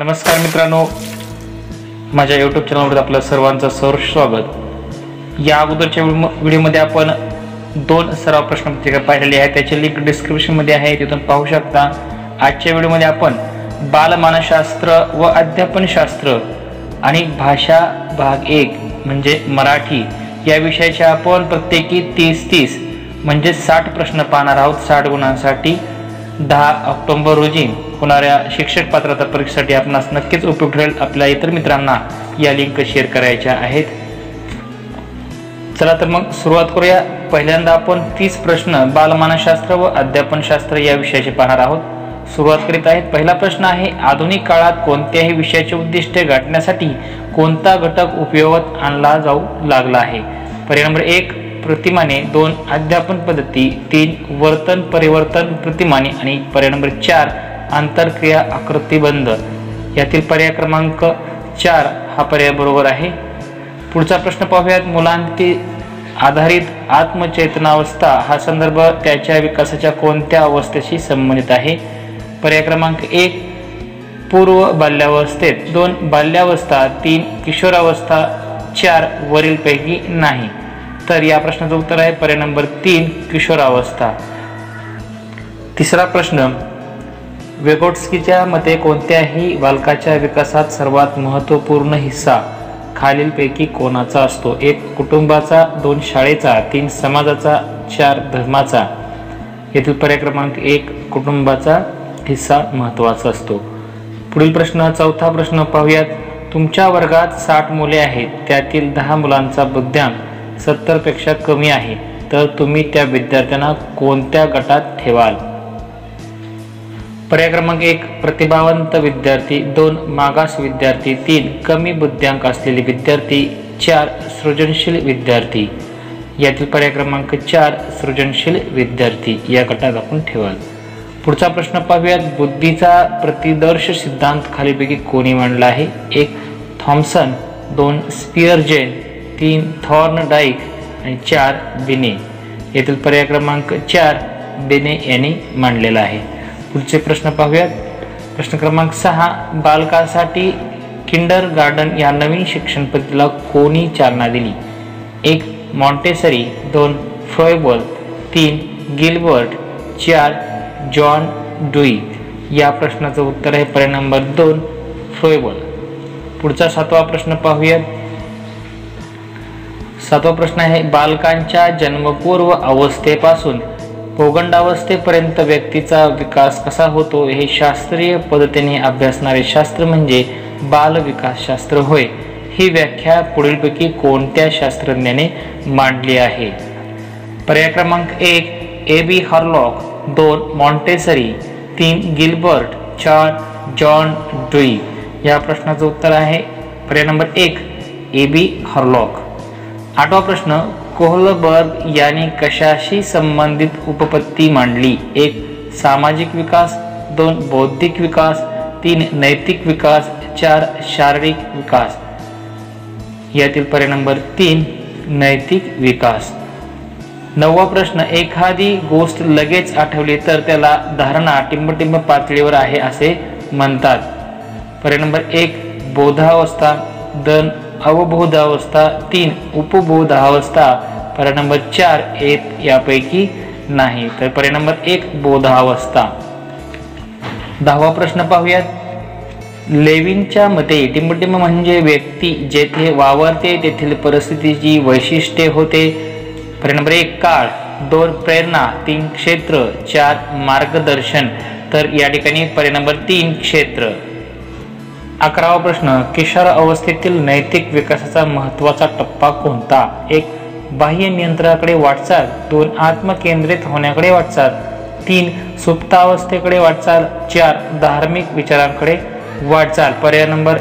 नमस्कार मित्रांनो, माझ्या यूट्यूब चॅनलवर आपलं सर्वांचं सहर्ष स्वागत। या अगोदरच्या व्हिडिओमध्ये आपण 2 सराव प्रश्नपत्रिका पाहिलेली आहे, त्याची लिंक डिस्क्रिप्शनमध्ये आहे, तिथून पाहू शकता। आजच्या व्हिडिओमध्ये आपण बालमानसशास्त्र व अध्यापनशास्त्र आणि भाषा भाग 1 म्हणजे मराठी या विषयाचे आपण प्रत्येकी 30 म्हणजे 60 प्रश्न पाहणार आहोत। 60 गुणांसाठी 10 ऑक्टोबर रोजी होणाऱ्या शिक्षक पात्रता परीक्षेसाठी आपणास नक्कीच उपयोग ठरेल। आपल्या इतर मित्रांना या लिंक शेअर करायच्या आहेत। चला तर मग सुरुवात करूया। पहिल्यांदा आपण 30 प्रश्न बालमानसशास्त्र व अध्यापनशास्त्र या विषयाचे पाहणार आहोत। सुरुवात करीत आहेत। पहिला प्रश्न आहे, आधुनिक काळात कोणत्याही विषयाचे उद्दिष्ट गाठण्यासाठी कोणता घटक उपयोगात आणला जाऊ लागला आहे? पर्याय नंबर 1 प्रतिमाने, 2 अध्यापन पद्धती, 3 वर्तन परिवर्तन प्रतिमाने आणि पर्याय नंबर 4 आंतरक्रिया आकृतिबंध। यातील पर्याय क्रमांक 4 हा पर्याय बरोबर आहे। पुढचा प्रश्न पाहूयात। मुलांती आधारित आत्मचेतनावस्था हा संदर्भ त्याच्या विकासाच्या कोणत्या अवस्थेशी संबंधित आहे? पर्याय क्रमांक 1 पूर्व बाल्यावस्थेत, 2 बाल्यावस्था, 3 किशोरावस्था, 4 वरीलपैकी नाही। तर या प्रश्नाचं उत्तर आहे पर्याय नंबर 3 किशोरावस्था। तिसरा प्रश्न, वेगोट्स्कीच्या मते कोणत्याही बालकाच्या विकासात सर्वात महत्त्वपूर्ण हिस्सा खालीलपैकी कोणाचा असतो? 1 कुटुंबाचा, 2 शाळेचा, 3 समाजाचा, 4 धर्माचा। येथील पर्याय क्रमांक 1 कुटुंबाचा हिस्सा महत्त्वाचा असतो। पुढील प्रश्न, चौथा प्रश्न पाहूयात। तुमच्या वर्गात 60 मुले आहेत, त्यातील 10 मुलांचा बुद्ध्यांक 70 पेक्षा कमी आहे, तर तुम्ही त्या विद्यार्थ्यांना कोणत्या गटात ठेवाल? पर्याय क्रमांक 1 प्रतिभावंत विद्यार्थी, 2 मागास विद्यार्थी, 3 कमी बुद्ध्यांक असलेले विद्यार्थी, 4 सृजनशील विद्यार्थी। यातील पर्याय क्रमांक 4 सृजनशील विद्यार्थी या गटात आपण ठेवाल। पुढचा प्रश्न पाहूयात। बुद्धीचा प्रतिदर्श सिद्धांत खालीलपैकी कोणी मांडला आहे? 1 थॉम्सन, 2 स्पिअरजेन, 3 थॉर्नडाईक आणि 4 बिने। येथील पर्याय क्रमांक 4 बिने यांनी मांडलेला आहे। पुढचे प्रश्न पाहूयात। प्रश्न क्रमांक 6 बालकांसाठी किंडर गार्डन या नवीन शिक्षण पद्धतीला कोणी चालना दिली? 1 मॉन्टेसरी, 2 फ्रॉयबल, 3 गिल्बर्ट, 4 जॉन डुई। या प्रश्नाचं उत्तर आहे पर्याय नंबर 2 फ्रॉयबल। पुढचा 7वा प्रश्न पाहूयात। 7वा प्रश्न आहे, बालकांच्या जन्मपूर्व अवस्थेपासून पौगंडावस्थेपर्यंत व्यक्तीचा विकास कसा होतो हे शास्त्रीय पद्धतीने अभ्यासणारे शास्त्र म्हणजे बाल विकासशास्त्र होय। ही व्याख्या पुढीलपैकी कोणत्या शास्त्रज्ञाने मांडली आहे? पर्याय क्रमांक 1 A.B. हॉर्लॉक, 2 Montessori, 3 Gilbert, 4 John dewy. या प्रश्नाचं उत्तर आहे पर्याय नंबर 1 A.B. हॉर्लॉक। 8वा प्रश्न, कोहलबर्ग यांनी कशाशी संबंधित उपपत्ती मांडली? 1 सामाजिक विकास, 2 बौद्धिक विकास, 3 नैतिक विकास, 4 शारीरिक विकास। यातील पर्याय नंबर 3 नैतिक विकास। 9वा प्रश्न, एखादी गोष्ट लगेच आठवली तर त्याला धारणा टिंबटिंब पातळीवर आहे असे म्हणतात। पर्याय नंबर 1 बोधावस्था, 2 अवबोधावस्था, 3 उपबोधावस्था, पर्याय नंबर 4 यापैकी नाही। तर पर्याय नंबर 1 बोधावस्था। 10वा प्रश्न पाहूयात। लेविनच्या मते टिंबटिंब म्हणजे व्यक्ती जेथे वावरते तेथील परिस्थितीची वैशिष्ट्ये होते। पर्याय नंबर 1 काळ, 2 प्रेरणा, 3 क्षेत्र, 4 मार्गदर्शन। तर या ठिकाणी पर्याय नंबर 3 क्षेत्र। 11वा प्रश्न, किशोर अवस्थेतील नैतिक विकासाचा महत्त्वाचा टप्पा कोणता? 1 बाह्य नियंत्रणाकडे वाटचाल, 2 आत्मकेंद्रित होण्याकडे वाटचाल, 3 सुप्तावस्थेकडे वाटचाल, 4 धार्मिक विचारांकडे वाटचाल। पर्याय नंबर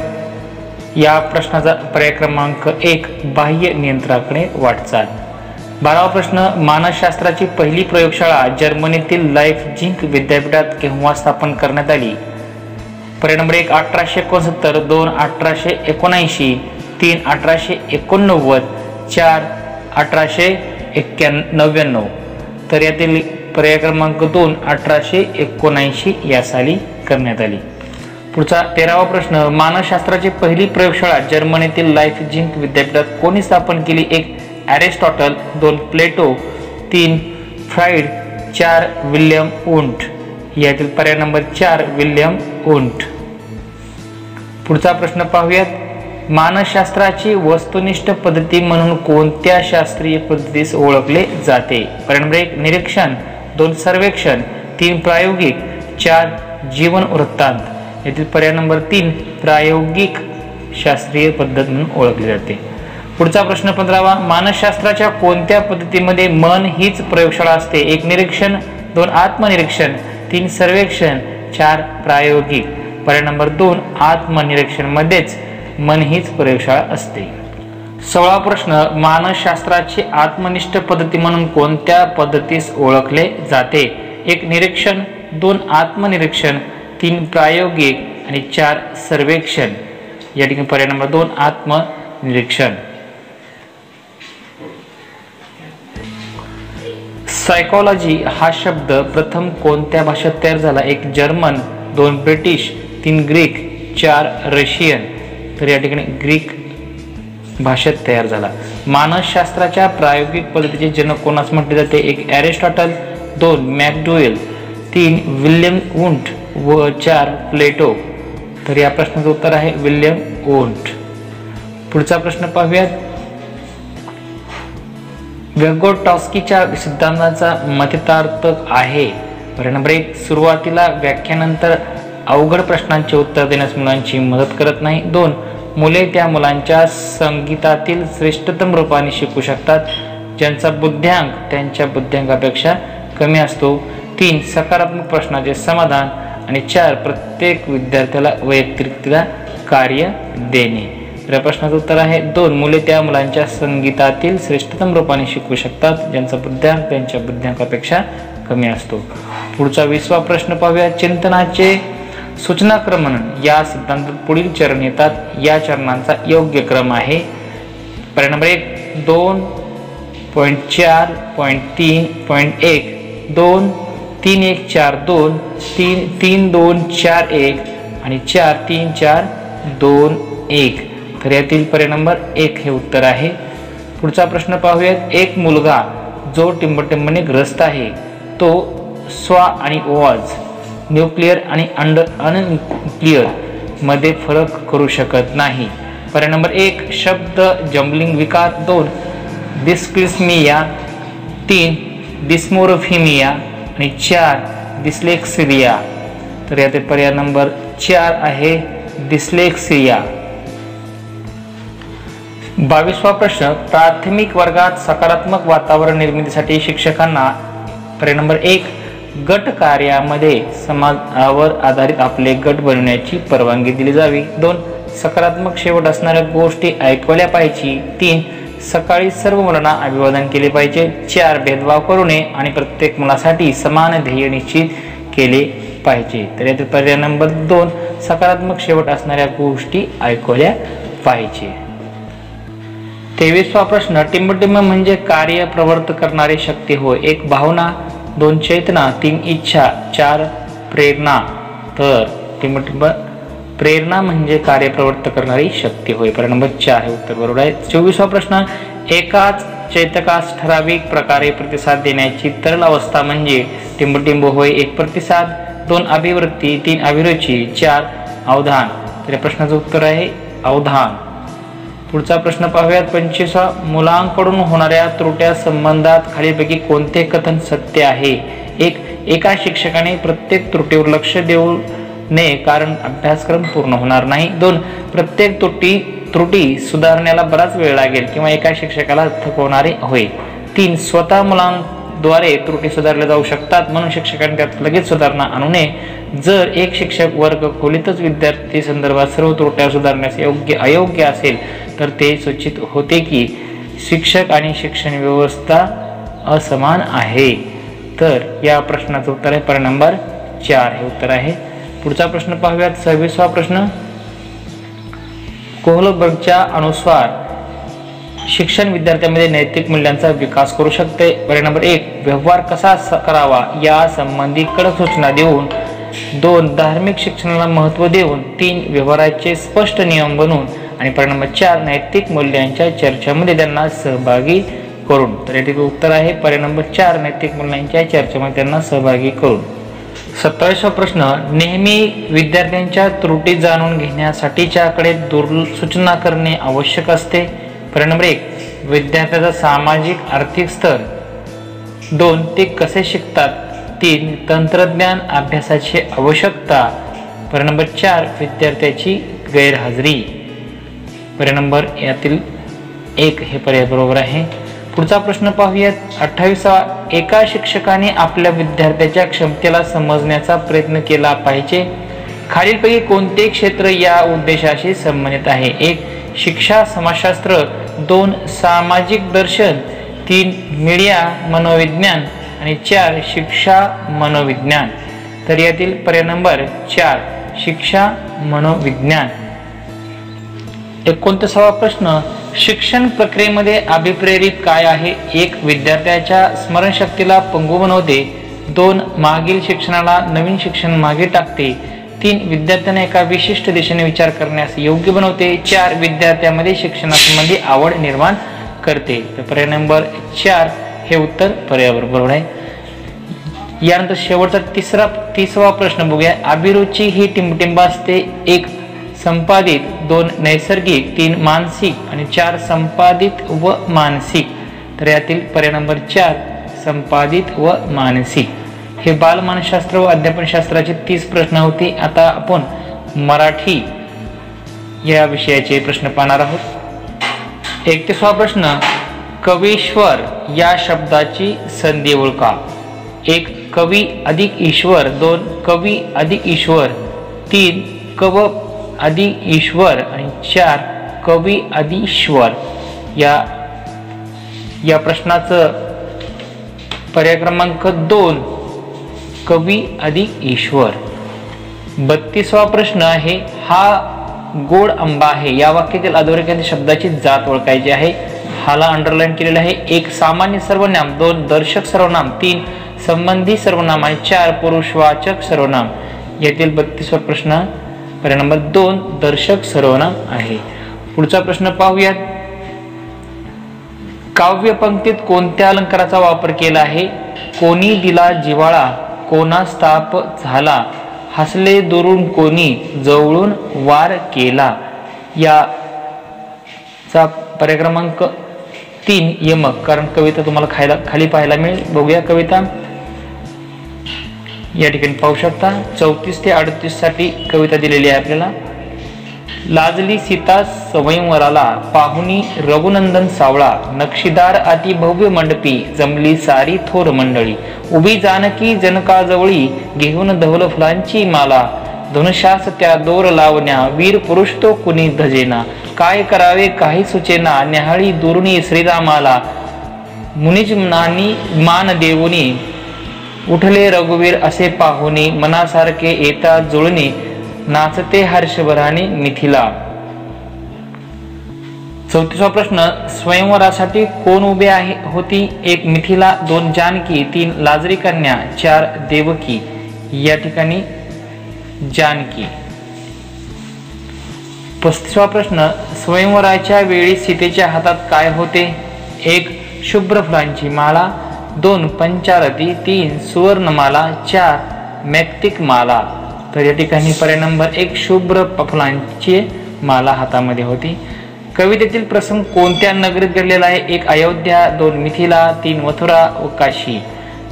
या प्रश्नाचा पर्याय क्रमांक 1 बाह्य नियंत्रणाकडे वाटचाल। 12वा प्रश्न, मानसशास्त्राची पहिली प्रयोगशाळा जर्मनीतील लाइप्झिग विद्यापीठात केव्हा स्थापन करण्यात आली? पर्याय नंबर 1 1869, 2 1879, 3 1889, 4 1899। तर यातील पर्याय क्रमांक 2 1879 या साली करण्यात आली। पुढचा 13वा प्रश्न, मानसशास्त्राची पहिली प्रयोगशाळा जर्मनीतील लाइप्झिग विद्यापीठात कोणी स्थापन केली? 1 Aristotle, 2 Plato, 3 Freud, 4 William Wundt. यातील पर्याय नंबर 4 विल्यम वुंट. पुढचा प्रश्न पाहूयात, मानसशास्त्राची वस्तुनिष्ठ पद्धती म्हणून कोणत्या शास्त्रीय पद्धतीस ओळखले जाते? पर्याय नंबर 1 निरीक्षण, 2 सर्वेक्षण, 3 प्रायोगिक, 4 जीवन वृत्तांत. यातील पर्याय नंबर 3 प्रायोगिक शास्त्रीय पद्धत म्हणून ओळखली जाते. पुढचा प्रश्न 15वा, मानसशास्त्राच्या कोणत्या पद्धतीमध्ये मन हीच प्रयोगशाळा असते? 1 निरीक्षण, 2 आत्मनिरीक्षण, 3 सर्वेक्षण, 4 प्रायोगिक. पर्याय नंबर 2 आत्मनिरीक्षण मध्येच मन हीच प्रयोगशाळा असते. 16वा प्रश्न, मानसशास्त्राची आत्मनिष्ठ पद्धती म्हणून कोणत्या पद्धतीस ओळखले जाते? 1 निरीक्षण, 2 आत्मनिरीक्षण, 3 प्रायोगिक आणि 4 सर्वेक्षण. या ठिकाणी पर्याय नंबर 2 आत्मनिरीक्षण. सायकोलॉजी हा शब्द प्रथम कोणत्या भाषेत तयार झाला? 1 जर्मन, 2 ब्रिटिश, 3 ग्रीक, 4 रशियन. तर या ठिकाणी ग्रीक भाषेत तयार झाला. मानसशास्त्राच्या प्रायोगिक पद्धतीचे जनक कोणास म्हटले जाते? 1 ॲरिस्टॉटल, 2 मॅकडुएल, 3 विल्यम वुंट व 4 प्लेटो. तर या प्रश्नाचं उत्तर आहे विल्यम वुंट. पुढचा प्रश्न पाहूयात, व्यगोटस्कीच्या सिद्धांताचा मथितार्थ आहे? पर्याय नंबर 1 सुरुवातीला व्याख्यानंतर अवघड प्रश्नांचे उत्तर देण्यास मुलांची मदत करत नाही. 2 मुले त्या मुलांच्या संगीतातील श्रेष्ठतम रूपाने शिकू शकतात ज्यांचा बुद्ध्यांक त्यांच्या बुद्ध्यांकापेक्षा कमी असतो. 3 सकारात्मक प्रश्नाचे समाधान आणि 4 प्रत्येक विद्यार्थ्याला वैयक्तिकरित्या कार्य देणे. या प्रश्नाचं उत्तर आहे 2 मुले त्या मुलांच्या संगीतातील श्रेष्ठतम रूपाने शिकू शकतात ज्यांचा बुद्ध्यांक त्यांच्या बुद्ध्यांकापेक्षा कमी असतो. पुढचा 20वा प्रश्न पाहूया, चिंतनाचे सूचनाक्रमण या सिद्धांतात पुढील चरण येतात. या चरणांचा योग्य क्रम आहे? पर्याय नंबर 1 2.4.3.1 2 3 1 4 2 3 2 4 1 आणि 4 3 4 2 1. तर यातील पर्याय नंबर 1 हे उत्तर आहे. पुढचा प्रश्न पाहूयात, एक मुलगा जो टिंबटिंबने ग्रस्त आहे तो स्व आणि ओआज, न्यूक्लिअर आणि अनन्यूक्लिअर मध्ये फरक करू शकत नाही. पर्याय नंबर 1 शब्द जम्बलिंग विकार, 2 डिस्क्लिस्मिया, 3 डिस्मोरोफिमिया आणि 4 डिस्लेक्सिया. तर यातील पर्याय नंबर 4 आहे डिस्लेक्सिया. 22वा प्रश्न, प्राथमिक वर्गात सकारात्मक वातावरण निर्मितीसाठी शिक्षकांना पर्याय नंबर 1 गट कार्यामध्ये समाजावर आधारित आपले गट बनवण्याची परवानगी दिली जावी. 2 सकारात्मक शेवट असणाऱ्या गोष्टी ऐकवल्या पाहिजे. 3 सकाळी सर्व मुलांना अभिवादन केले पाहिजे. 4 भेदभाव करू नये आणि प्रत्येक मुलासाठी समान ध्येय निश्चित केले पाहिजे. तर यातील पर्याय नंबर 2 सकारात्मक शेवट असणाऱ्या गोष्टी ऐकवल्या पाहिजे. 23वा प्रश्न, टिंबटिंब म्हणजे कार्य प्रवृत्त करणारी शक्ती होय. 1 भावना, 2 चेतना, 3 इच्छा, 4 प्रेरणा. तर टिंबटिंब प्रेरणा म्हणजे कार्य प्रवृत्त करणारी शक्ती होय. पर्याय नंबर 4 हे उत्तर बरोबर आहे. 24वा प्रश्न, एकाच चैतकास ठराविक प्रकारे प्रतिसाद देण्याची तरल अवस्था म्हणजे टिंबटिंब होय. 1 प्रतिसाद, 2 अभिवृत्ती, 3 अभिरुची, 4 अवधान. तर या प्रश्नाचं उत्तर आहे अवधान. पुढचा प्रश्न पाहूयात, 25वा मुलांकडून होणाऱ्या त्रुट्या संबंधात खालीलपैकी कोणते कथन सत्य आहे? 1 एका शिक्षकाने प्रत्येक त्रुटीवर लक्ष देऊ नये कारण अभ्यासक्रम पूर्ण होणार नाही. 2 प्रत्येक त्रुटी सुधारण्याला बराच वेळ लागेल किंवा एका शिक्षकाला थकवणारे होय. 3 स्वतः मुलांद्वारे त्रुटी सुधारल्या जाऊ शकतात म्हणून शिक्षकांनी त्यात लगेच सुधारणा आणू नये. जर एक शिक्षक वर्ग खोलीतच विद्यार्थी संदर्भात सर्व त्रुट्या सुधारण्यास अयोग्य असेल तर ते सूचित होते की शिक्षक आणि शिक्षण व्यवस्था असमान आहे. तर या प्रश्नाचं उत्तर आहे पर्याय नंबर 4 हे उत्तर आहे. पुढचा प्रश्न पाहूयात, 26वा प्रश्न, कोहलबर्गच्या अनुसार शिक्षण विद्यार्थ्यांमध्ये नैतिक मूल्यांचा विकास करू शकते. पर्याय नंबर 1 व्यवहार कसा करावा या संबंधी कडक सूचना देऊन 2 धार्मिक शिक्षणाला महत्त्व देऊन, 3 व्यवहाराचे स्पष्ट नियम बनवून आणि पर्याय नंबर 4 नैतिक मूल्यांच्या चर्चेमध्ये त्यांना सहभागी करून. तर या ठिकाणी उत्तर आहे पर्याय नंबर 4 नैतिक मूल्यांच्या चर्चेमध्ये त्यांना सहभागी करून. 27वा प्रश्न, नेहमी विद्यार्थ्यांच्या त्रुटी जाणून घेण्यासाठीच्याकडे सूचना करणे आवश्यक असते. पर्याय नंबर 1 विद्यार्थ्याचा सामाजिक आर्थिक स्तर, 2 ते कसे शिकतात, 3 तंत्रज्ञान अभ्यासाची आवश्यकता, पर्याय नंबर 4 विद्यार्थ्याची गैरहजेरी. पर्याय नंबर यातील 1 हे पर्याय बरोबर आहे. पुढचा प्रश्न पाहूयात. 28वा, एका शिक्षकाने आपल्या विद्यार्थ्याच्या क्षमतेला समजण्याचा प्रयत्न केला पाहिजे. खालीलपैकी कोणते क्षेत्र या उद्देशाशी संबंधित आहे? 1 शिक्षा समाजशास्त्र, 2 सामाजिक दर्शन, 3 मीडिया मनोविज्ञान आणि 4 शिक्षा मनोविज्ञान. तर यातील पर्याय नंबर 4 शिक्षा मनोविज्ञान. 29वा प्रश्न, शिक्षण प्रक्रियेमध्ये अभिप्रेरित काय आहे? 1 विद्यार्थ्याच्या स्मरणशक्तीला पंगू बनवते, 2 मागील शिक्षणाला नवीन शिक्षण मागे टाकते, 3 विद्यार्थ्यांना एका विशिष्ट दिशेने विचार करण्यास योग्य बनवते, 4 विद्यार्थ्यांमध्ये शिक्षणासंबंधी आवड निर्माण करते. तर पर्याय नंबर 4 हे उत्तर पर्याय बरोबर आहे. यानंतर शेवटचा 30वा प्रश्न बघूया. अभिरुची ही टिंबटिंब असते. 1 संपादित, 2 नैसर्गिक, 3 मानसिक आणि 4 संपादित व मानसिक. तर यातील पर्याय नंबर 4 संपादित व मानसिक. हे बालमानसशास्त्र व अध्यापनशास्त्राचे 30 प्रश्न होते. आता आपण मराठी या विषयाचे प्रश्न पाहणार आहोत. 31वा प्रश्न, कवीश्वर या शब्दाची संधी ओळखा. 1 कवी अधिक ईश्वर, 2 कवी अधिक ईश्वर, 3 कव अधिक ईश्वर आणि 4 कवी अधिश्वर. या प्रश्नाचं पर्याय क्रमांक 2 कवी अधिक ईश्वर. 32वा प्रश्न आहे. हा गोड आंबा आहे या वाक्यातील अधोरेखित शब्दाची जात ओळखायची आहे. हाला अंडरलाईन केलेला आहे. 1 सामान्य सर्वनाम, 2 दर्शक सर्वनाम, 3 संबंधी सर्वनाम आणि 4 पुरुषवाचक सर्वनाम. यातील 32वा प्रश्न पर्याय नंबर 2 दर्शक सर्वनाम आहे. पुढचा प्रश्न पाहूयात. काव्यपंक्तीत कोणत्या अलंकाराचा वापर केला आहे? कोणी दिला जिव्हाळा, कोणास ताप झाला, हसले दुरून कोणी, जवळून वार केला. याचा पर्याय क्रमांक 3 यमक. कारण कविता तुम्हाला खाली पाहायला मिळेल. बघूया कविता. या ठिकाणी पाहू शकता 34 ते 38 साठी कविता दिलेली आहे आपल्याला. लाजली सीता स्वयंवराला, पाहुणी रघुनंदन सावळा, नक्षीदार अति भव्य मंडपी, जमली सारी थोर मंडळी, उभी जानकी जनकाजवळी, घेऊन धवल फुलांची माला, धनुष्यास त्या दोर लावण्या, वीर पुरुष तो कुणी धजेना, काय करावे काही सुचेना, न्याहाळी दुरुणी श्रीरामाला, मुनिज नानी मान देऊनी, उठले रघुवीर असे पाहुनी, मनासारखे येता जुळणी, नाचते हर्षभराने मिथिला. 34वा प्रश्न, स्वयंवरासाठी कोण उभे होती? 1 मिथिला, 2 जानकी, 3 लाजरी कन्या, 4 देवकी. या ठिकाणी जानकी. 35वा प्रश्न, स्वयंवराच्या वेळी सीतेच्या हातात काय होते? 1 शुभ्र फुलांची माळा, 2 पंचारती, 3 सुवर्णमाला, 4 मैक्तिक माला. तर या ठिकाणी पर्याय नंबर 1 शुभ्र फुलांची माला हातामध्ये होती. कवितेतील प्रसंग कोणत्या नगरीत घडलेला आहे? 1 अयोध्या, 2 मिथिला, 3 मथुरा व काशी.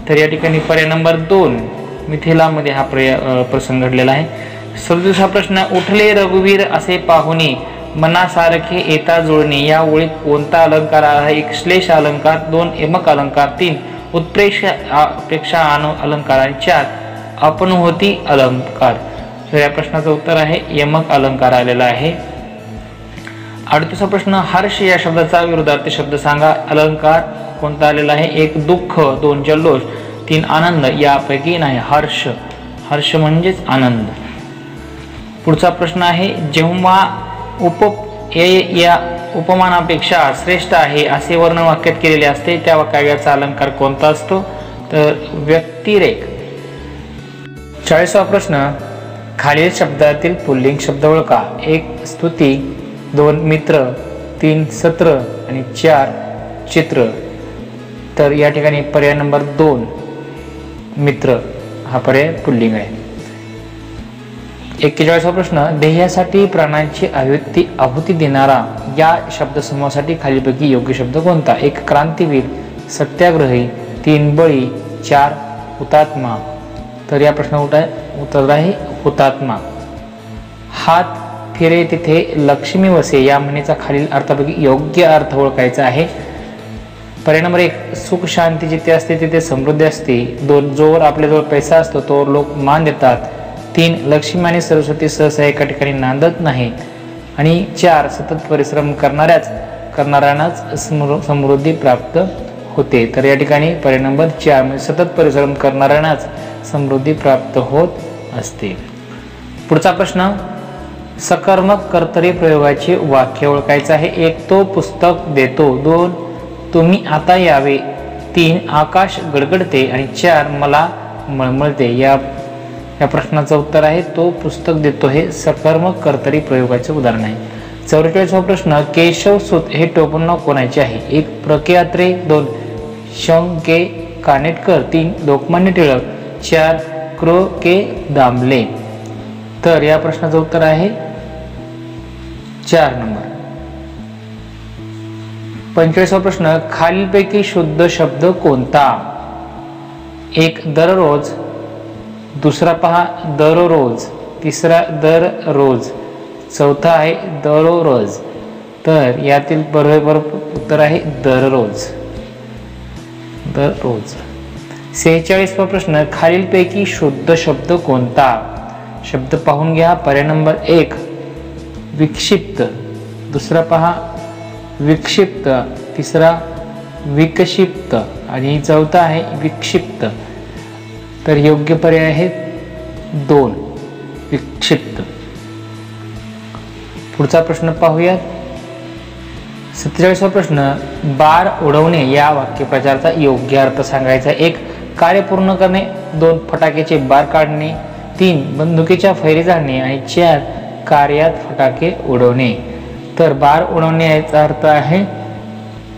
तर या ठिकाणी पर्याय नंबर 2 मिथिलामध्ये हा प्रसंग घडलेला आहे. 37वा प्रश्न, उठले रघुवीर असे पाहुणी, मनासारखे येता जुळणी. या ओळीत कोणता अलंकार आहे? 1 श्लेष अलंकार, 2 यमक अलंकार, 3 उत्प्रेक्षा अलंकार आणि 4 अपनुहोती अलंकार. तर या प्रश्नाचं उत्तर आहे यमक अलंकार आलेला आहे. 38वा प्रश्न, हर्ष या शब्दाचा विरुद्धार्थी शब्द सांगा. अलंकार कोणता आलेला आहे? 1 दुःख, 2 जल्लोष, 3 आनंद. यापैकी नाही. हर्ष म्हणजेच आनंद. पुढचा प्रश्न आहे, जेव्हा या उपमानापेक्षा श्रेष्ठ आहे असे वर्णन वाक्यात केलेले असते त्या काव्याचा अलंकार कोणता असतो? तर व्यक्तिरेख. 40वा प्रश्न, खालील शब्दातील पुल्लिंग शब्द ओळखा. 1 स्तुती, 2 मित्र, 3 सत्र आणि 4 चित्र. तर या ठिकाणी पर्याय नंबर 2 मित्र हा पर्याय पुल्लिंग आहे. 41वा प्रश्न, ध्येयासाठी प्राणांची आहुती देणारा या शब्दसमूहासाठी खालीलपैकी योग्य शब्द कोणता? 1 क्रांतीवीर, सत्याग्रही, 3 बळी, 4 हुतात्मा. तर या प्रश्नाचं उत्तर आहे हुतात्मा. हात फिरे तिथे लक्ष्मी वसे या म्हणीचा खालील अर्थापैकी योग्य अर्थ ओळखायचा आहे. पर्याय नंबर 1 सुख शांती जिथे असते तिथे समृद्धी असते. 2 जोवर आपल्याजवळ पैसा असतो तोवर लोक मान देतात. 3 लक्ष्मी आणि सरस्वती सहसा एका ठिकाणी नांदत नाही. आणि 4 सतत परिश्रम करणाऱ्यांनाच समृद्धी प्राप्त होते. तर या ठिकाणी पर्याय नंबर 4 म्हणजे सतत परिश्रम करणाऱ्यांनाच समृद्धी प्राप्त होत असते. पुढचा प्रश्न, सकर्मक कर्तरी प्रयोगाचे वाक्य ओळखायचं आहे. 1 तो पुस्तक देतो, 2 तुम्ही आता यावे, 3 आकाश गडगडते आणि 4 मला मळमळते. या प्रश्नाचं उत्तर आहे तो पुस्तक देतो हे सकर्मक कर्तरी प्रयोगाचे उदाहरण आहे. 44वा प्रश्न, केशव सूत हे टोपणनाव कोणाचे आहे? 1 प्र के अत्रे, 2 शं.के. कानेटकर, 3 लोकमान्य टिळक, 4 क्र. के. दामले. तर या प्रश्नाचं उत्तर आहे 4 नंबर. 45वा प्रश्न, खालीलपैकी शुद्ध शब्द कोणता? 1 दररोज, दुसरा पहा दररोज, तिसरा दररोज, चौथा आहे दररोज. तर यातील बरोबर उत्तर आहे दररोज. दररोज. 46वा प्रश्न, खालीलपैकी शुद्ध शब्द कोणता? शब्द पाहून घ्या. पर्याय नंबर 1 विक्षिप्त, दुसरा पहा विक्षिप्त, तिसरा विक्षिप्त आणि चौथा आहे विक्षिप्त. तर योग्य पर्याय आहे 2 विक्षिप्त. पुढचा प्रश्न पाहूयात. 47वा प्रश्न, बार उडवणे या वाक्यप्रचाराचा योग्य अर्थ सांगायचा. 1 कार्य पूर्ण करणे, 2 फटाक्याचे बार काढणे, 3 बंदुकीच्या फैरी झाडणे आणि 4 कार्यात फटाके उडवणे. तर बार उडवणे याचा अर्थ आहे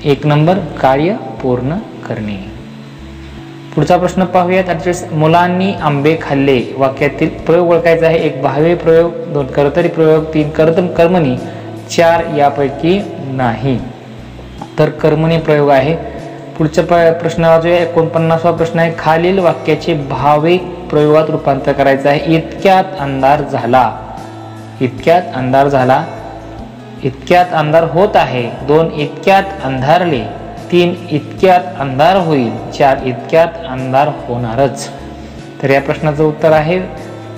1 नंबर कार्य पूर्ण करणे. पुढचा प्रश्न पाहूयात. 48 मुलांनी आंबे खाल्ले वाक्यातील प्रयोग ओळखायचा आहे. 1 भावे प्रयोग, 2 कर्तरी प्रयोग, 3 कर्मणी, 4 यापैकी नाही. तर कर्मणी प्रयोग आहे. पुढचा प्रश्न वाचूया. 49वा प्रश्न आहे. खालील वाक्याचे भावे प्रयोगात रूपांतर करायचं आहे. इतक्यात अंधार झाला, इतक्यात अंधार झाला, इतक्यात अंधार होत आहे, 2 इतक्यात अंधारले, 3 इतक्यात अंधार होईल, 4 इतक्यात अंधार होणारच. तर या प्रश्नाचं उत्तर आहे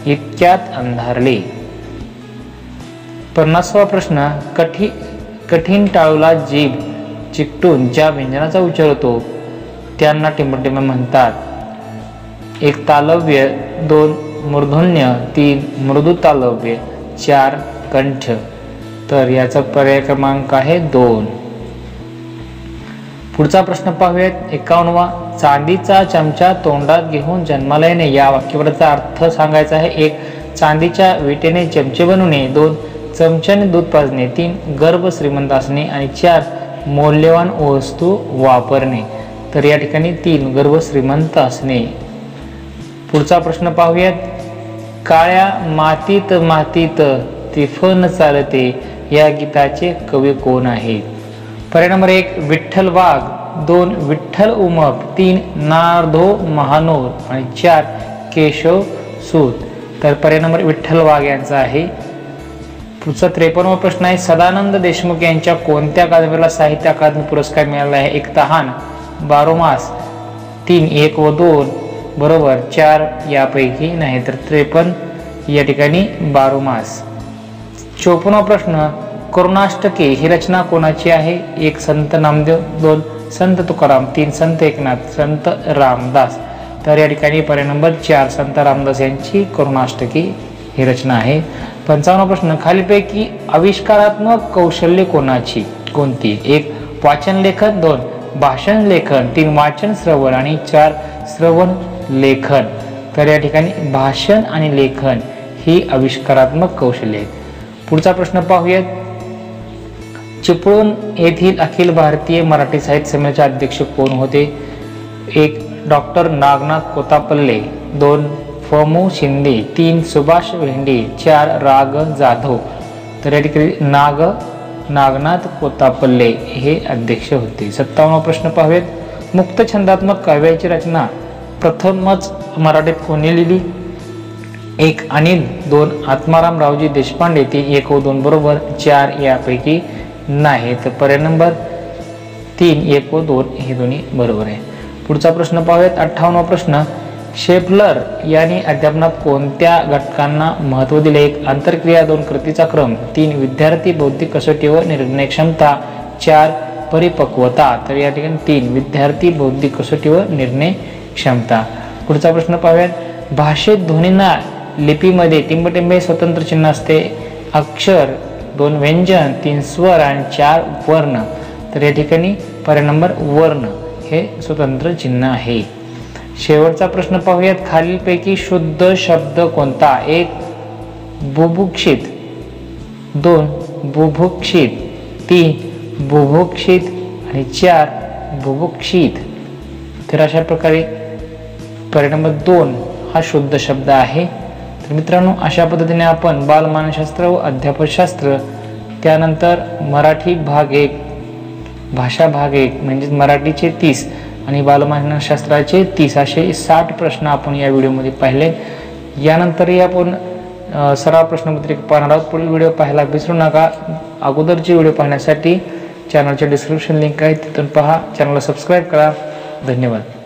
इतक्यात अंधारले. 50वा प्रश्न, कठीण टाळूला जीभ चिकटून ज्या व्यंजनाचा उच्चार होतो त्यांना टिंबटिंब म्हणतात. 1 तालव्य, 2 मूर्धन्य, 3 मृदू तालव्य, 4 कंठ. तर याचा पर्याय क्रमांक आहे 2. पुढचा प्रश्न पाहूयात. 51वा, चांदीचा चमचा तोंडात घेऊन जन्माला येणे या वाक्यप्रचाराचा अर्थ सांगायचा आहे. 1 चांदीच्या विटेने चमचे बनवणे, 2 चमच्याने दूध पाजणे, 3 गर्भ श्रीमंत असणे आणि 4 मौल्यवान वस्तू वापरणे. तर या ठिकाणी 3 गर्भ श्रीमंत असणे. पुढचा प्रश्न पाहूयात. काळ्या मातीत मातीत तिफन चालते या गीताचे कवी कोण आहेत? पर्याय नंबर 1 विठ्ठल वाघ, 2 विठ्ठल उमप, 3 नारदो महानोर आणि 4 केशव सूत. तर पर्याय नंबर विठ्ठल वाघ यांचा आहे. पुढचा 53वा प्रश्न आहे. सदानंद देशमुख यांच्या कोणत्या कादंबरीला साहित्य अकादमी पुरस्कार मिळाला आहे? 1 तहान, 12 मास, 3 1 व 2 बरोबर, 4 यापैकी नाही. तर 53 या ठिकाणी 12 मास. 54वा प्रश्न, करुणाष्टके ही रचना कोणाची आहे? 1 संत नामदेव, 2 संत तुकाराम, 3 संत एकनाथ, संत रामदास. तर या ठिकाणी पर्याय नंबर 4 संत रामदास यांची करुणाष्टके ही रचना आहे. 55वा प्रश्न, खालीलपैकी आविष्कारात्मक कौशल्य कोणती? 1 वाचन लेखन, 2 भाषण लेखन, 3 वाचन श्रवण आणि 4 श्रवण लेखन. तर या ठिकाणी भाषण आणि लेखन ही आविष्कारात्मक कौशल्य आहेत। पुढचा प्रश्न पाहूयात। चिपळूण येथील अखिल भारतीय मराठी साहित्य संमेलनाचे अध्यक्ष कोण होते? 1 डॉक्टर नागनाथ कोतापल्ले, 2 फ.मु. शिंदे, 3 सुभाष भेंडे, 4 राग जाधव। तर या ठिकाणी नागनाथ कोतापल्ले हे अध्यक्ष होते। 57वा प्रश्न पाहूयात। मुक्त छंदात्मक काव्याची रचना प्रथमच मराठीत कोणी लिहिली? 1 अनिल, 2 आत्माराम रावजी देशपांडे, 3 1 व 2 बरोबर, 4 यापैकी नाही। तर पर्याय नंबर 3 1 व 2 हे दोन्ही बरोबर आहे। पुढचा प्रश्न पाहूयात। 58वा प्रश्न। शेफलर यांनी अध्यापनात कोणत्या घटकांना महत्त्व दिले? 1 आंतरक्रिया, 2 कृतीचा क्रम, 3 विद्यार्थी बौद्धिक कसोटी व निर्णय क्षमता, 4 परिपक्वता। तर या ठिकाणी 3 विद्यार्थी बौद्धिक कसोटी व निर्णय क्षमता। पुढचा प्रश्न पाहूयात। भाषेत ध्वनींना लिपीमध्ये टिंबटिंबे स्वतंत्र चिन्ह असते। अक्षर, 2 व्यंजन, 3 स्वर आणि 4 वर्ण। तर या ठिकाणी पर्याय नंबर वर्ण हे स्वतंत्र चिन्ह आहे। शेवटचा प्रश्न पाहूयात। खालीलपैकी शुद्ध शब्द कोणता? 1 बुभुक्षित, 2 बुभुक्षित, 3 बुभुक्षित आणि 4 बुभुक्षित। तर अशा प्रकारे पर्याय नंबर 2 हा शुद्ध शब्द आहे। तर मित्रांनो, अशा पद्धतीने आपण बालमानसशास्त्र व अध्यापनशास्त्र, त्यानंतर मराठी भाग 1, भाषा भाग 1 म्हणजे मराठीचे 30 आणि बालमानसशास्त्राचे 30 असे 60 प्रश्न आपण या व्हिडिओमध्ये पाहिले। यानंतरही आपण सराव प्रश्नपत्रिका पाहणार आहोत। पुढील व्हिडिओ पाहायला विसरू नका। अगोदरचे व्हिडिओ पाहण्यासाठी चॅनलचे डिस्क्रिप्शन लिंक आहे, तिथून पहा। चॅनलला सबस्क्राईब करा। धन्यवाद।